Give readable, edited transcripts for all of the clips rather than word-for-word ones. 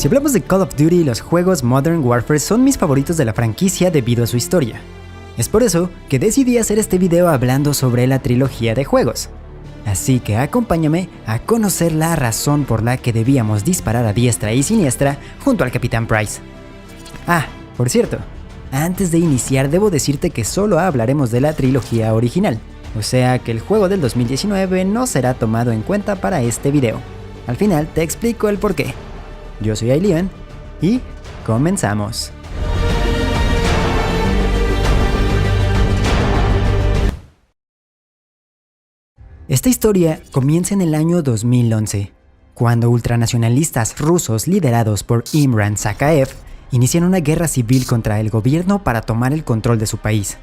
Si hablamos de Call of Duty, los juegos Modern Warfare son mis favoritos de la franquicia debido a su historia. Es por eso que decidí hacer este video hablando sobre la trilogía de juegos. Así que acompáñame a conocer la razón por la que debíamos disparar a diestra y siniestra junto al Capitán Price. Ah, por cierto, antes de iniciar debo decirte que solo hablaremos de la trilogía original, o sea que el juego del 2019 no será tomado en cuenta para este video. Al final te explico el porqué. Yo soy Ailian y comenzamos. Esta historia comienza en el año 2011, cuando ultranacionalistas rusos liderados por Imran Sakaev inician una guerra civil contra el gobierno para tomar el control de su país.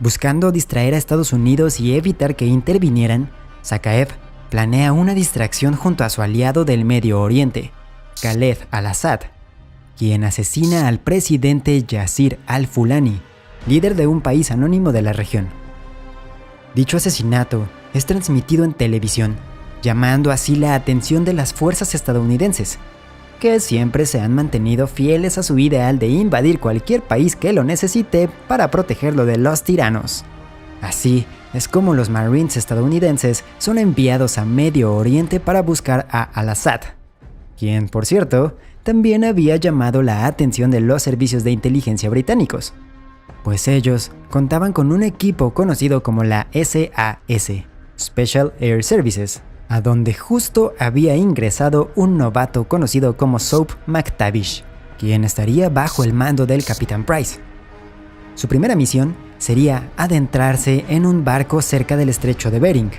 Buscando distraer a Estados Unidos y evitar que intervinieran, Sakaev planea una distracción junto a su aliado del Medio Oriente, Khaled al-Assad, quien asesina al presidente Yasir al-Fulani, líder de un país anónimo de la región. Dicho asesinato es transmitido en televisión, llamando así la atención de las fuerzas estadounidenses, que siempre se han mantenido fieles a su ideal de invadir cualquier país que lo necesite para protegerlo de los tiranos. Así es como los Marines estadounidenses son enviados a Medio Oriente para buscar a al-Assad, quien, por cierto, también había llamado la atención de los servicios de inteligencia británicos, pues ellos contaban con un equipo conocido como la SAS, Special Air Services, a donde justo había ingresado un novato conocido como Soap McTavish, quien estaría bajo el mando del Capitán Price. Su primera misión sería adentrarse en un barco cerca del estrecho de Bering.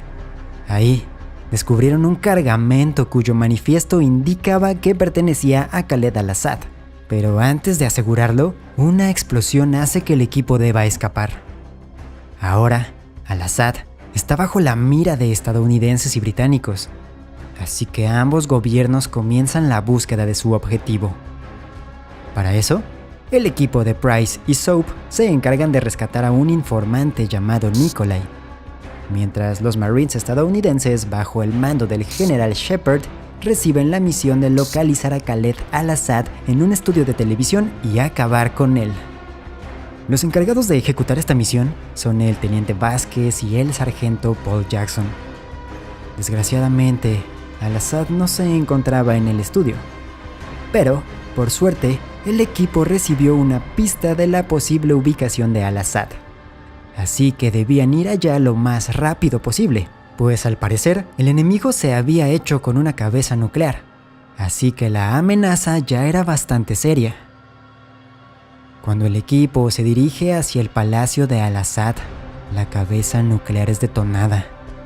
Ahí descubrieron un cargamento cuyo manifiesto indicaba que pertenecía a Khaled al-Assad, pero antes de asegurarlo, una explosión hace que el equipo deba escapar. Ahora, al-Assad está bajo la mira de estadounidenses y británicos, así que ambos gobiernos comienzan la búsqueda de su objetivo. Para eso, el equipo de Price y Soap se encargan de rescatar a un informante llamado Nikolai, mientras los Marines estadounidenses, bajo el mando del general Shepard, reciben la misión de localizar a Khaled al-Assad en un estudio de televisión y acabar con él. Los encargados de ejecutar esta misión son el teniente Vázquez y el sargento Paul Jackson. Desgraciadamente, al-Assad no se encontraba en el estudio, pero, por suerte, el equipo recibió una pista de la posible ubicación de al-Assad. Así que debían ir allá lo más rápido posible, pues al parecer el enemigo se había hecho con una cabeza nuclear, así que la amenaza ya era bastante seria. Cuando el equipo se dirige hacia el palacio de al-Assad, la cabeza nuclear es detonada,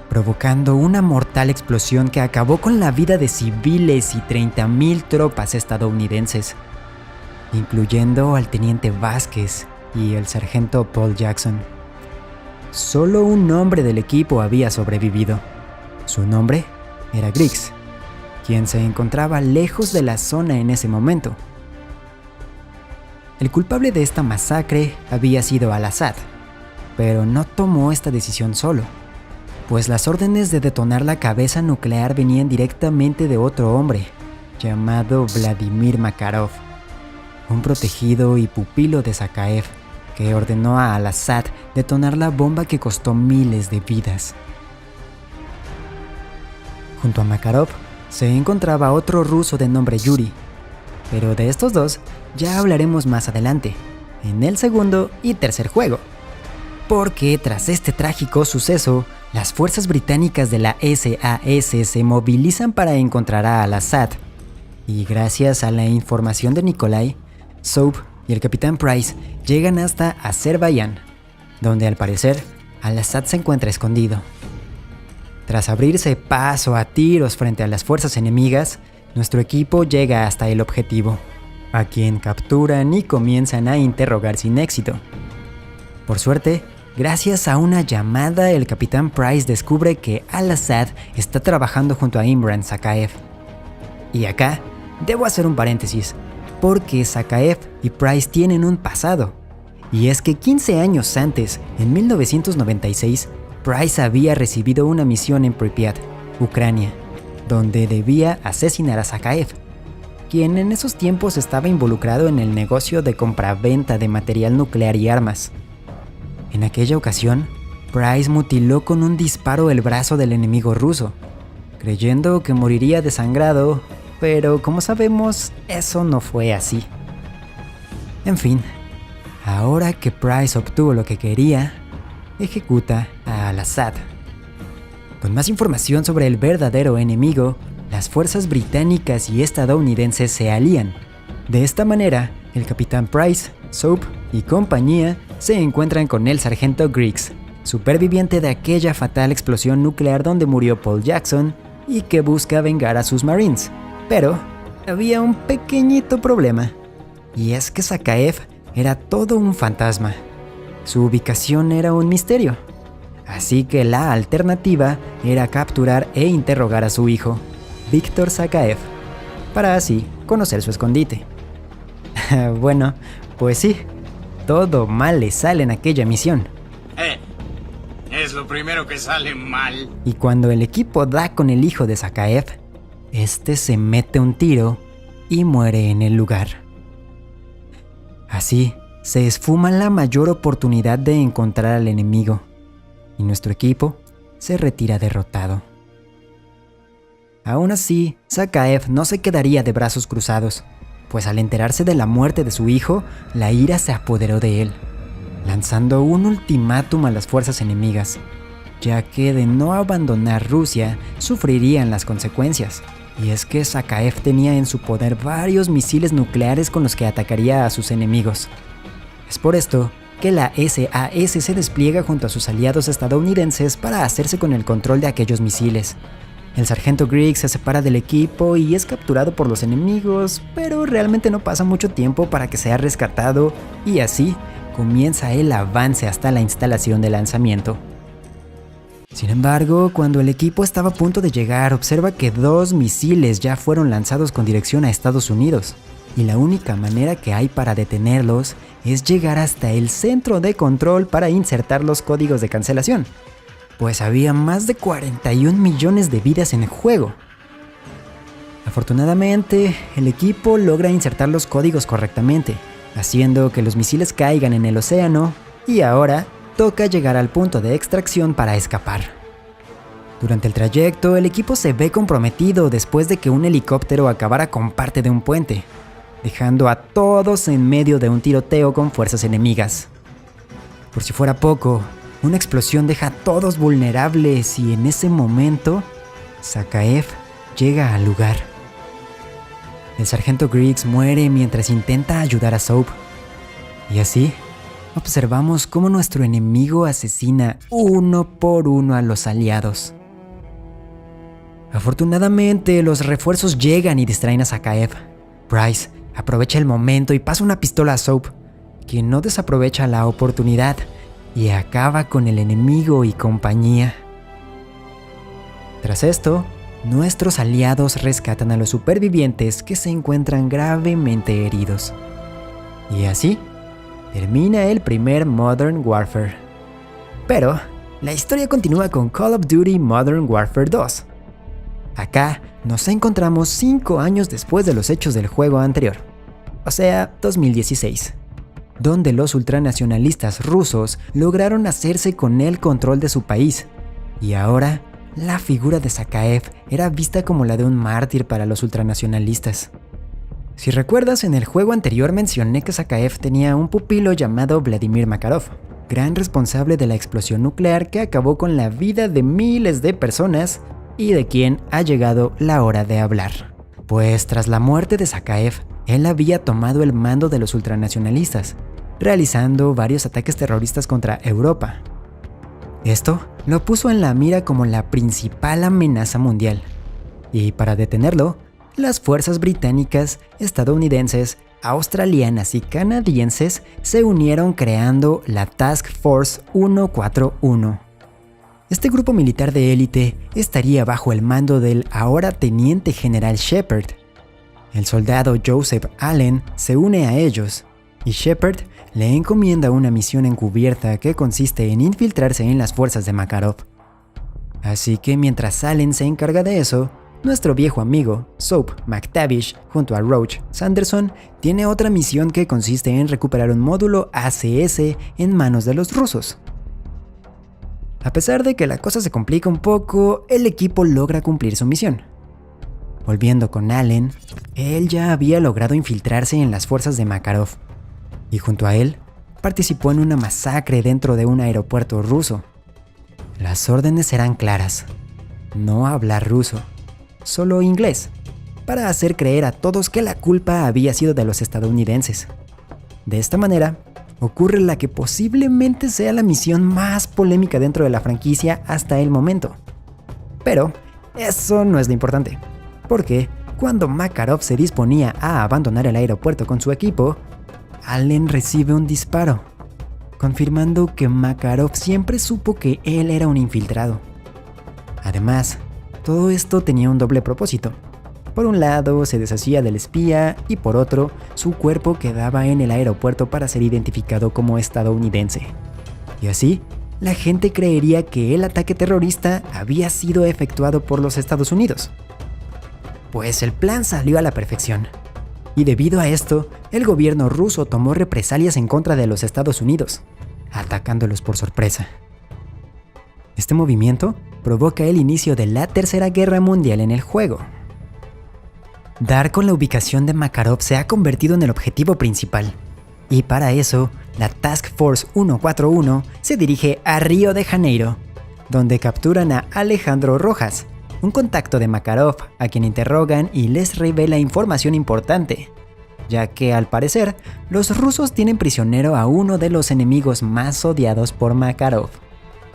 provocando una mortal explosión que acabó con la vida de civiles y 30,000 tropas estadounidenses, incluyendo al teniente Vázquez y el sargento Paul Jackson. Solo un hombre del equipo había sobrevivido. Su nombre era Griggs, quien se encontraba lejos de la zona en ese momento. El culpable de esta masacre había sido al-Assad, pero no tomó esta decisión solo, pues las órdenes de detonar la cabeza nuclear venían directamente de otro hombre, llamado Vladimir Makarov, un protegido y pupilo de Sakaev, que ordenó a al-Assad detonar la bomba que costó miles de vidas. Junto a Makarov se encontraba otro ruso de nombre Yuri, pero de estos dos ya hablaremos más adelante, en el segundo y tercer juego, porque tras este trágico suceso, las fuerzas británicas de la SAS se movilizan para encontrar a al-Assad, y gracias a la información de Nikolai, Soap y el Capitán Price llegan hasta Azerbaiyán, donde al parecer al-Assad se encuentra escondido. Tras abrirse paso a tiros frente a las fuerzas enemigas, nuestro equipo llega hasta el objetivo, a quien capturan y comienzan a interrogar sin éxito. Por suerte, gracias a una llamada, el Capitán Price descubre que al-Assad está trabajando junto a Imran Sakaev. Y acá, debo hacer un paréntesis, porque Sakaev y Price tienen un pasado. Y es que 15 años antes, en 1996, Price había recibido una misión en Pripyat, Ucrania, donde debía asesinar a Sakaev. quien en esos tiempos estaba involucrado en el negocio de compraventa de material nuclear y armas. En aquella ocasión, Price mutiló con un disparo el brazo del enemigo ruso, creyendo que moriría desangrado, pero como sabemos, eso no fue así. En fin, ahora que Price obtuvo lo que quería, ejecuta a Al-Assad. Con más información sobre el verdadero enemigo, las fuerzas británicas y estadounidenses se alían. De esta manera, el capitán Price, Soap y compañía se encuentran con el sargento Griggs, superviviente de aquella fatal explosión nuclear donde murió Paul Jackson y que busca vengar a sus Marines. Pero había un pequeñito problema, y es que Zakhaev era todo un fantasma. Su ubicación era un misterio. Así que la alternativa era capturar e interrogar a su hijo, Viktor Zakhaev, para así conocer su escondite. Bueno, pues sí, todo mal le sale en aquella misión. Es lo primero que sale mal. Y cuando el equipo da con el hijo de Zakhaev, este se mete un tiro y muere en el lugar. Así, se esfuma la mayor oportunidad de encontrar al enemigo, y nuestro equipo se retira derrotado. Aún así, Zakhaev no se quedaría de brazos cruzados, pues al enterarse de la muerte de su hijo, la ira se apoderó de él, lanzando un ultimátum a las fuerzas enemigas, ya que de no abandonar Rusia, sufrirían las consecuencias. Y es que Zakhaev tenía en su poder varios misiles nucleares con los que atacaría a sus enemigos. Es por esto que la SAS se despliega junto a sus aliados estadounidenses para hacerse con el control de aquellos misiles. El sargento Griggs se separa del equipo y es capturado por los enemigos, pero realmente no pasa mucho tiempo para que sea rescatado, y así comienza el avance hasta la instalación de lanzamiento. Sin embargo, cuando el equipo estaba a punto de llegar, observa que 2 misiles ya fueron lanzados con dirección a Estados Unidos, y la única manera que hay para detenerlos es llegar hasta el centro de control para insertar los códigos de cancelación, pues había más de 41 millones de vidas en juego. Afortunadamente, el equipo logra insertar los códigos correctamente, haciendo que los misiles caigan en el océano, y ahora toca llegar al punto de extracción para escapar. Durante el trayecto, el equipo se ve comprometido después de que un helicóptero acabara con parte de un puente, dejando a todos en medio de un tiroteo con fuerzas enemigas. Por si fuera poco, una explosión deja a todos vulnerables y en ese momento, Zakhaev llega al lugar. El sargento Griggs muere mientras intenta ayudar a Soap. Y así, observamos cómo nuestro enemigo asesina uno por uno a los aliados. Afortunadamente, los refuerzos llegan y distraen a Zakhaev. Price aprovecha el momento y pasa una pistola a Soap, quien no desaprovecha la oportunidad y acaba con el enemigo y compañía. Tras esto, nuestros aliados rescatan a los supervivientes que se encuentran gravemente heridos. Y así termina el primer Modern Warfare. Pero la historia continúa con Call of Duty Modern Warfare 2. Acá nos encontramos 5 años después de los hechos del juego anterior, o sea, 2016, donde los ultranacionalistas rusos lograron hacerse con el control de su país, y ahora la figura de Zakhaev era vista como la de un mártir para los ultranacionalistas. Si recuerdas, en el juego anterior mencioné que Zakhaev tenía un pupilo llamado Vladimir Makarov, gran responsable de la explosión nuclear que acabó con la vida de miles de personas y de quien ha llegado la hora de hablar. Pues tras la muerte de Zakhaev, él había tomado el mando de los ultranacionalistas, realizando varios ataques terroristas contra Europa. Esto lo puso en la mira como la principal amenaza mundial, y para detenerlo, las fuerzas británicas, estadounidenses, australianas y canadienses se unieron creando la Task Force 141. Este grupo militar de élite estaría bajo el mando del ahora teniente general Shepard. El soldado Joseph Allen se une a ellos, y Shepard le encomienda una misión encubierta que consiste en infiltrarse en las fuerzas de Makarov. Así que mientras Allen se encarga de eso, nuestro viejo amigo, Soap McTavish, junto a Roach Sanderson, tiene otra misión que consiste en recuperar un módulo ACS en manos de los rusos. A pesar de que la cosa se complica un poco, el equipo logra cumplir su misión. Volviendo con Allen, él ya había logrado infiltrarse en las fuerzas de Makarov, y junto a él, participó en una masacre dentro de un aeropuerto ruso. Las órdenes eran claras: no hablar ruso, solo inglés, para hacer creer a todos que la culpa había sido de los estadounidenses. De esta manera, ocurre la que posiblemente sea la misión más polémica dentro de la franquicia hasta el momento. Pero eso no es lo importante, porque cuando Makarov se disponía a abandonar el aeropuerto con su equipo, Allen recibe un disparo, confirmando que Makarov siempre supo que él era un infiltrado. Además, todo esto tenía un doble propósito. Por un lado, se deshacía del espía y por otro, su cuerpo quedaba en el aeropuerto para ser identificado como estadounidense. Y así, la gente creería que el ataque terrorista había sido efectuado por los Estados Unidos. Pues el plan salió a la perfección. Y debido a esto, el gobierno ruso tomó represalias en contra de los Estados Unidos, atacándolos por sorpresa. Este movimiento provoca el inicio de la Tercera Guerra Mundial en el juego. Dar con la ubicación de Makarov se ha convertido en el objetivo principal, y para eso, la Task Force 141 se dirige a Río de Janeiro, donde capturan a Alejandro Rojas, un contacto de Makarov, a quien interrogan y les revela información importante, ya que al parecer, los rusos tienen prisionero a uno de los enemigos más odiados por Makarov,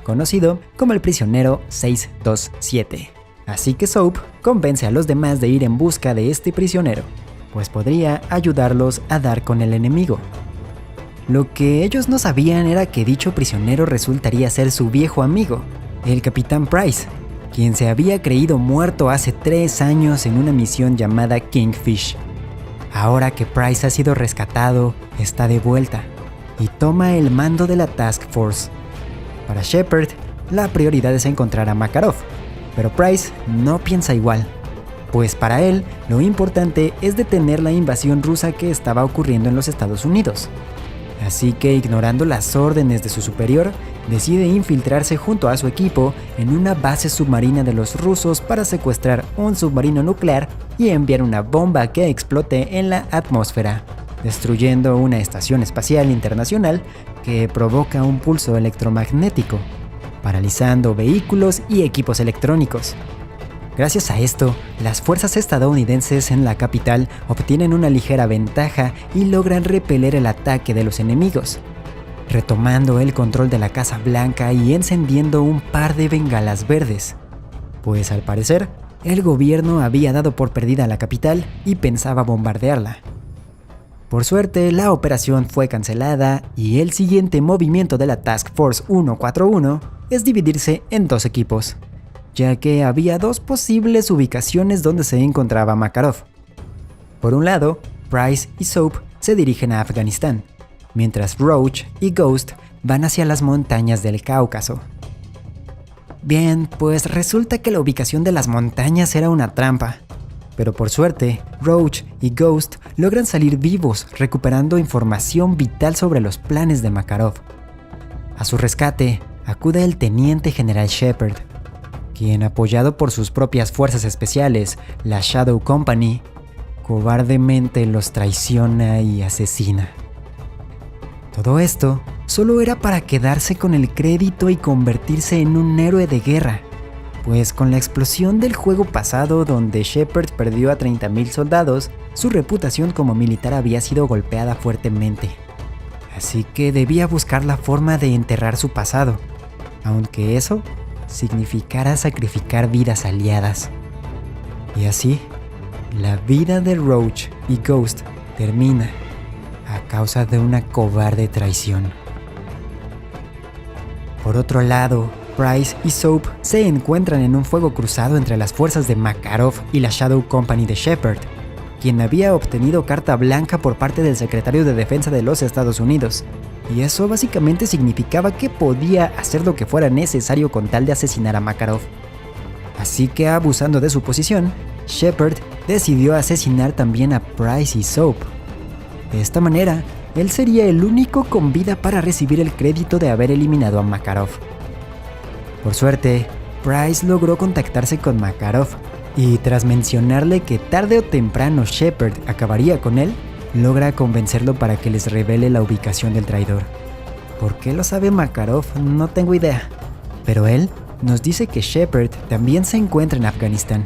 conocido como el prisionero 627. Así que Soap convence a los demás de ir en busca de este prisionero, pues podría ayudarlos a dar con el enemigo. Lo que ellos no sabían era que dicho prisionero resultaría ser su viejo amigo, el Capitán Price, quien se había creído muerto hace 3 años en una misión llamada Kingfish. Ahora que Price ha sido rescatado, está de vuelta y toma el mando de la Task Force. Para Shepard, la prioridad es encontrar a Makarov, pero Price no piensa igual, pues para él lo importante es detener la invasión rusa que estaba ocurriendo en los Estados Unidos. Así que, ignorando las órdenes de su superior, decide infiltrarse junto a su equipo en una base submarina de los rusos para secuestrar un submarino nuclear y enviar una bomba que explote en la atmósfera, destruyendo una estación espacial internacional que provoca un pulso electromagnético, paralizando vehículos y equipos electrónicos. Gracias a esto, las fuerzas estadounidenses en la capital obtienen una ligera ventaja y logran repeler el ataque de los enemigos, retomando el control de la Casa Blanca y encendiendo un par de bengalas verdes, pues al parecer, el gobierno había dado por perdida la capital y pensaba bombardearla. Por suerte, la operación fue cancelada y el siguiente movimiento de la Task Force 141 es dividirse en 2 equipos, ya que había 2 posibles ubicaciones donde se encontraba Makarov. Por un lado, Price y Soap se dirigen a Afganistán, mientras Roach y Ghost van hacia las montañas del Cáucaso. Bien, pues resulta que la ubicación de las montañas era una trampa, pero por suerte, Roach y Ghost logran salir vivos, recuperando información vital sobre los planes de Makarov. A su rescate, acude el teniente general Shepard, quien, apoyado por sus propias fuerzas especiales, la Shadow Company, cobardemente los traiciona y asesina. Todo esto solo era para quedarse con el crédito y convertirse en un héroe de guerra, pues con la explosión del juego pasado donde Shepard perdió a 30,000 soldados, su reputación como militar había sido golpeada fuertemente. Así que debía buscar la forma de enterrar su pasado, aunque eso significara sacrificar vidas aliadas. Y así, la vida de Roach y Ghost termina a causa de una cobarde traición. Por otro lado, Price y Soap se encuentran en un fuego cruzado entre las fuerzas de Makarov y la Shadow Company de Shepard, quien había obtenido carta blanca por parte del secretario de Defensa de los Estados Unidos, y eso básicamente significaba que podía hacer lo que fuera necesario con tal de asesinar a Makarov. Así que, abusando de su posición, Shepard decidió asesinar también a Price y Soap. De esta manera, él sería el único con vida para recibir el crédito de haber eliminado a Makarov. Por suerte, Price logró contactarse con Makarov y, tras mencionarle que tarde o temprano Shepard acabaría con él, logra convencerlo para que les revele la ubicación del traidor. ¿Por qué lo sabe Makarov? No tengo idea. Pero él nos dice que Shepard también se encuentra en Afganistán.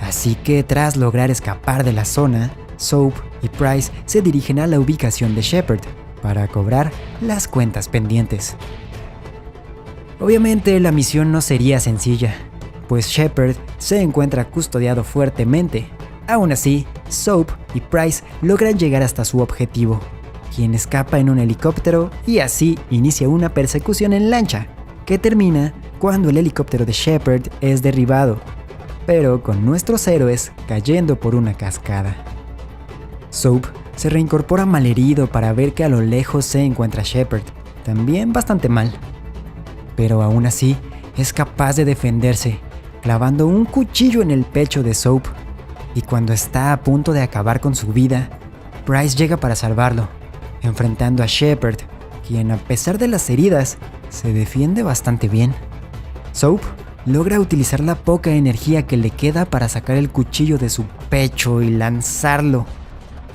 Así que, tras lograr escapar de la zona, Soap y Price se dirigen a la ubicación de Shepard para cobrar las cuentas pendientes. Obviamente la misión no sería sencilla, pues Shepard se encuentra custodiado fuertemente. Aún así, Soap y Price logran llegar hasta su objetivo, quien escapa en un helicóptero y así inicia una persecución en lancha, que termina cuando el helicóptero de Shepard es derribado, pero con nuestros héroes cayendo por una cascada. Soap se reincorpora malherido para ver que a lo lejos se encuentra Shepard, también bastante mal. Pero aún así, es capaz de defenderse, clavando un cuchillo en el pecho de Soap. Y cuando está a punto de acabar con su vida, Price llega para salvarlo, enfrentando a Shepard, quien, a pesar de las heridas, se defiende bastante bien. Soap logra utilizar la poca energía que le queda para sacar el cuchillo de su pecho y lanzarlo,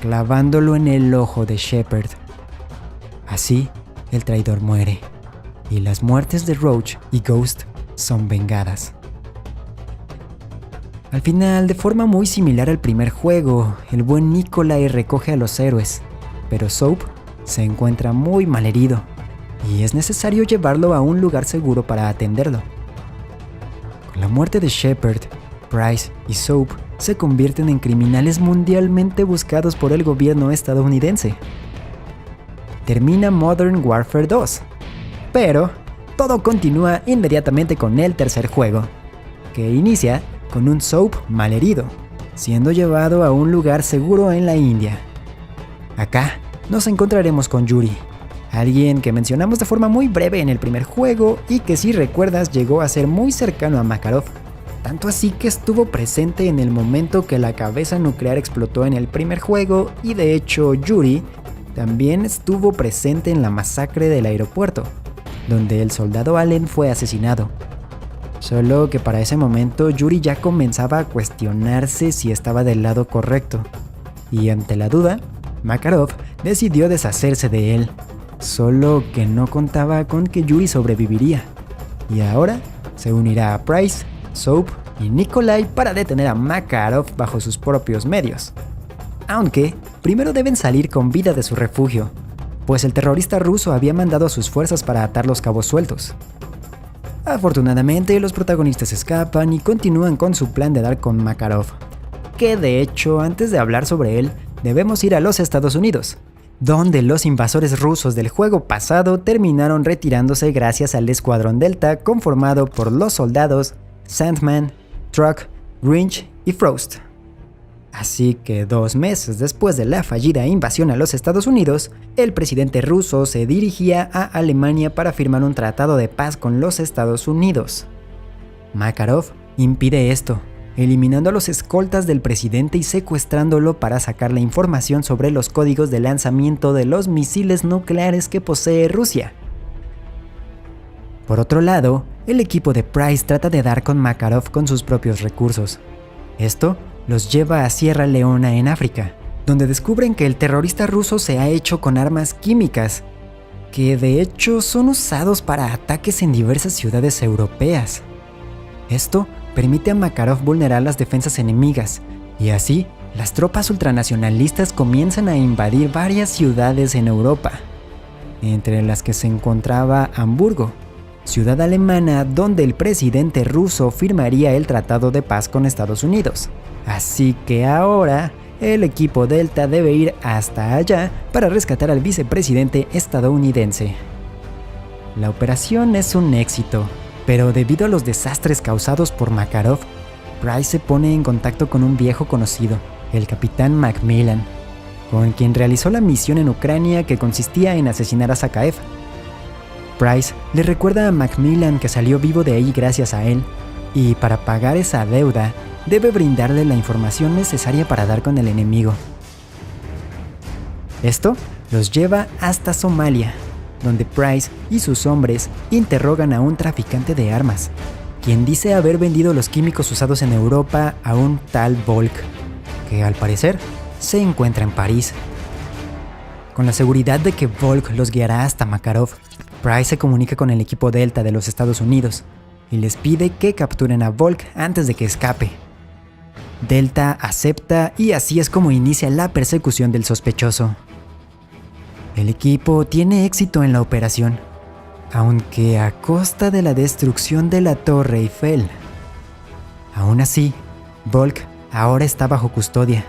clavándolo en el ojo de Shepard. Así, el traidor muere, y las muertes de Roach y Ghost son vengadas. Al final, de forma muy similar al primer juego, el buen Nikolai recoge a los héroes, pero Soap se encuentra muy malherido y es necesario llevarlo a un lugar seguro para atenderlo. Con la muerte de Shepard, Price y Soap se convierten en criminales mundialmente buscados por el gobierno estadounidense. Termina Modern Warfare 2, pero todo continúa inmediatamente con el tercer juego, que inicia con un Soap malherido, siendo llevado a un lugar seguro en la India. Acá nos encontraremos con Yuri, alguien que mencionamos de forma muy breve en el primer juego y que, si recuerdas, llegó a ser muy cercano a Makarov, tanto así que estuvo presente en el momento que la cabeza nuclear explotó en el primer juego, y de hecho Yuri también estuvo presente en la masacre del aeropuerto, donde el soldado Allen fue asesinado. Solo que para ese momento Yuri ya comenzaba a cuestionarse si estaba del lado correcto, y ante la duda, Makarov decidió deshacerse de él, solo que no contaba con que Yuri sobreviviría, y ahora se unirá a Price, Soap y Nikolai para detener a Makarov bajo sus propios medios. Aunque primero deben salir con vida de su refugio, pues el terrorista ruso había mandado a sus fuerzas para atar los cabos sueltos. Afortunadamente, los protagonistas escapan y continúan con su plan de dar con Makarov, que de hecho, antes de hablar sobre él, debemos ir a los Estados Unidos, donde los invasores rusos del juego pasado terminaron retirándose gracias al Escuadrón Delta, conformado por los soldados Sandman, Truck, Grinch y Frost. Así que 2 meses después de la fallida invasión a los Estados Unidos, el presidente ruso se dirigía a Alemania para firmar un tratado de paz con los Estados Unidos. Makarov impide esto, eliminando a los escoltas del presidente y secuestrándolo para sacar la información sobre los códigos de lanzamiento de los misiles nucleares que posee Rusia. Por otro lado, el equipo de Price trata de dar con Makarov con sus propios recursos. Esto los lleva a Sierra Leona en África, donde descubren que el terrorista ruso se ha hecho con armas químicas, que de hecho son usados para ataques en diversas ciudades europeas. Esto permite a Makarov vulnerar las defensas enemigas, y así las tropas ultranacionalistas comienzan a invadir varias ciudades en Europa, entre las que se encontraba Hamburgo, ciudad alemana donde el presidente ruso firmaría el tratado de paz con Estados Unidos. Así que ahora el equipo Delta debe ir hasta allá para rescatar al vicepresidente estadounidense. La operación es un éxito, pero debido a los desastres causados por Makarov, Price se pone en contacto con un viejo conocido, el capitán Macmillan, con quien realizó la misión en Ucrania que consistía en asesinar a Zakaev. Price le recuerda a Macmillan que salió vivo de ahí gracias a él, y para pagar esa deuda debe brindarle la información necesaria para dar con el enemigo. Esto los lleva hasta Somalia, donde Price y sus hombres interrogan a un traficante de armas, quien dice haber vendido los químicos usados en Europa a un tal Volk, que al parecer se encuentra en París. Con la seguridad de que Volk los guiará hasta Makarov, Price se comunica con el equipo Delta de los Estados Unidos y les pide que capturen a Volk antes de que escape. Delta acepta y así es como inicia la persecución del sospechoso. El equipo tiene éxito en la operación, aunque a costa de la destrucción de la Torre Eiffel. Aún así, Volk ahora está bajo custodia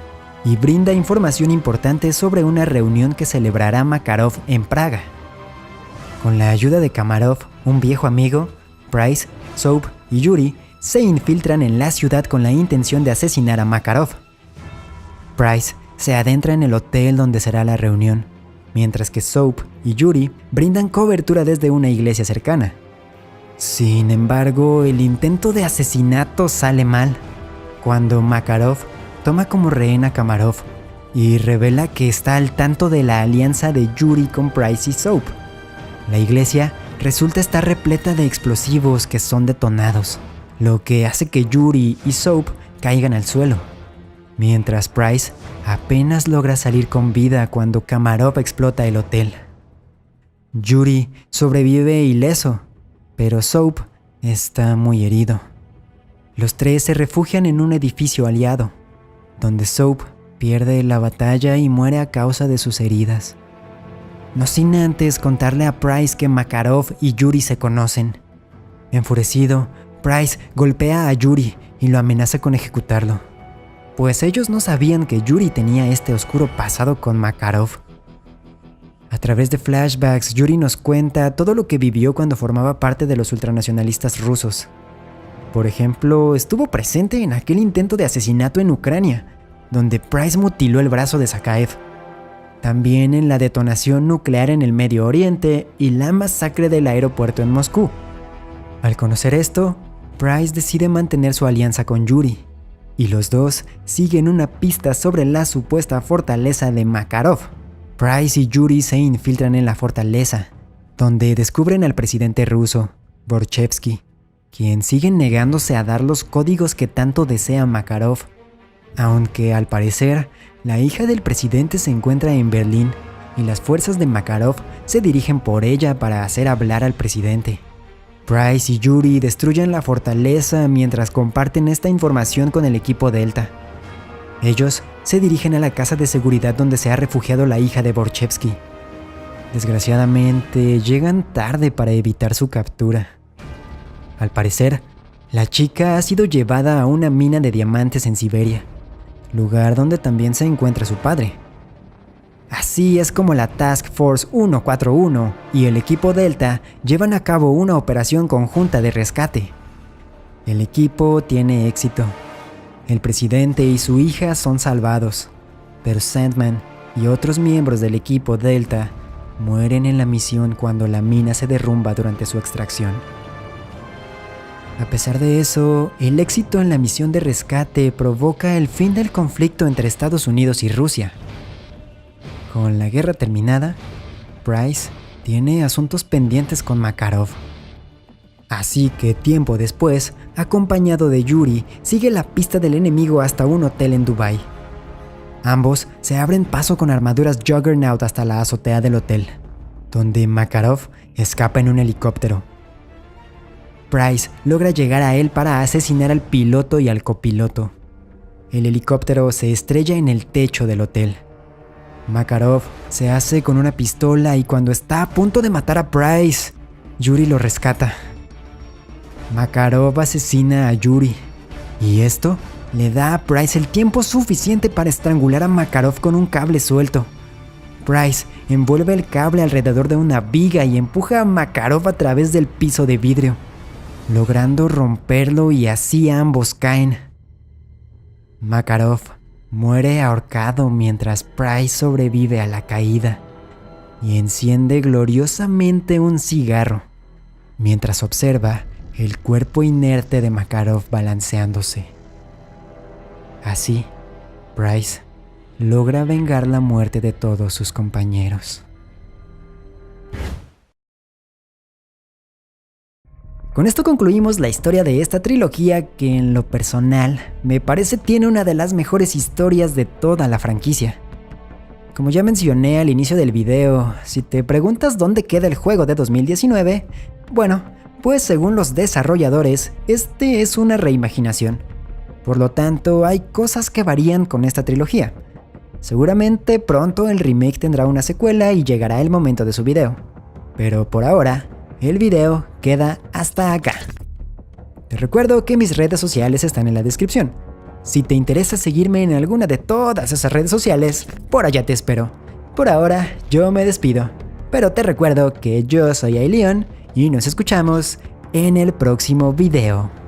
y brinda información importante sobre una reunión que celebrará Makarov en Praga. Con la ayuda de Kamarov, un viejo amigo, Price, Soap y Yuri se infiltran en la ciudad con la intención de asesinar a Makarov. Price se adentra en el hotel donde será la reunión, mientras que Soap y Yuri brindan cobertura desde una iglesia cercana. Sin embargo, el intento de asesinato sale mal, cuando Makarov toma como rehén a Kamarov y revela que está al tanto de la alianza de Yuri con Price y Soap. La iglesia resulta estar repleta de explosivos que son detonados, lo que hace que Yuri y Soap caigan al suelo, mientras Price apenas logra salir con vida cuando Kamarov explota el hotel. Yuri sobrevive ileso, pero Soap está muy herido. Los tres se refugian en un edificio aliado, donde Soap pierde la batalla y muere a causa de sus heridas. No sin antes contarle a Price que Makarov y Yuri se conocen. Enfurecido, Price golpea a Yuri y lo amenaza con ejecutarlo, pues ellos no sabían que Yuri tenía este oscuro pasado con Makarov. A través de flashbacks, Yuri nos cuenta todo lo que vivió cuando formaba parte de los ultranacionalistas rusos. Por ejemplo, estuvo presente en aquel intento de asesinato en Ucrania, donde Price mutiló el brazo de Sakaev. También en la detonación nuclear en el Medio Oriente y la masacre del aeropuerto en Moscú. Al conocer esto, Price decide mantener su alianza con Yuri, y los dos siguen una pista sobre la supuesta fortaleza de Makarov. Price y Yuri se infiltran en la fortaleza, donde descubren al presidente ruso, Borchevsky, quien sigue negándose a dar los códigos que tanto desea Makarov, aunque al parecer la hija del presidente se encuentra en Berlín y las fuerzas de Makarov se dirigen por ella para hacer hablar al presidente. Price y Yuri destruyen la fortaleza mientras comparten esta información con el equipo Delta. Ellos se dirigen a la casa de seguridad donde se ha refugiado la hija de Borchevsky. Desgraciadamente, llegan tarde para evitar su captura. Al parecer, la chica ha sido llevada a una mina de diamantes en Siberia, lugar donde también se encuentra su padre. Así es como la Task Force 141 y el equipo Delta llevan a cabo una operación conjunta de rescate. El equipo tiene éxito. El presidente y su hija son salvados, pero Sandman y otros miembros del equipo Delta mueren en la misión cuando la mina se derrumba durante su extracción. A pesar de eso, el éxito en la misión de rescate provoca el fin del conflicto entre Estados Unidos y Rusia. Con la guerra terminada, Price tiene asuntos pendientes con Makarov. Así que tiempo después, acompañado de Yuri, sigue la pista del enemigo hasta un hotel en Dubái. Ambos se abren paso con armaduras Juggernaut hasta la azotea del hotel, donde Makarov escapa en un helicóptero. Price logra llegar a él para asesinar al piloto y al copiloto. El helicóptero se estrella en el techo del hotel. Makarov se hace con una pistola y cuando está a punto de matar a Price, Yuri lo rescata. Makarov asesina a Yuri, y esto le da a Price el tiempo suficiente para estrangular a Makarov con un cable suelto. Price envuelve el cable alrededor de una viga y empuja a Makarov a través del piso de vidrio, logrando romperlo y así ambos caen. Makarov muere ahorcado mientras Price sobrevive a la caída y enciende gloriosamente un cigarro, mientras observa el cuerpo inerte de Makarov balanceándose. Así, Bryce logra vengar la muerte de todos sus compañeros. Con esto concluimos la historia de esta trilogía que en lo personal me parece tiene una de las mejores historias de toda la franquicia. Como ya mencioné al inicio del video, si te preguntas dónde queda el juego de 2019, bueno, pues según los desarrolladores, este es una reimaginación. Por lo tanto, hay cosas que varían con esta trilogía. Seguramente pronto el remake tendrá una secuela y llegará el momento de su video. Pero por ahora, el video queda hasta acá. Te recuerdo que mis redes sociales están en la descripción. Si te interesa seguirme en alguna de todas esas redes sociales, por allá te espero. Por ahora, yo me despido. Pero te recuerdo que yo soy Aileon y nos escuchamos en el próximo video.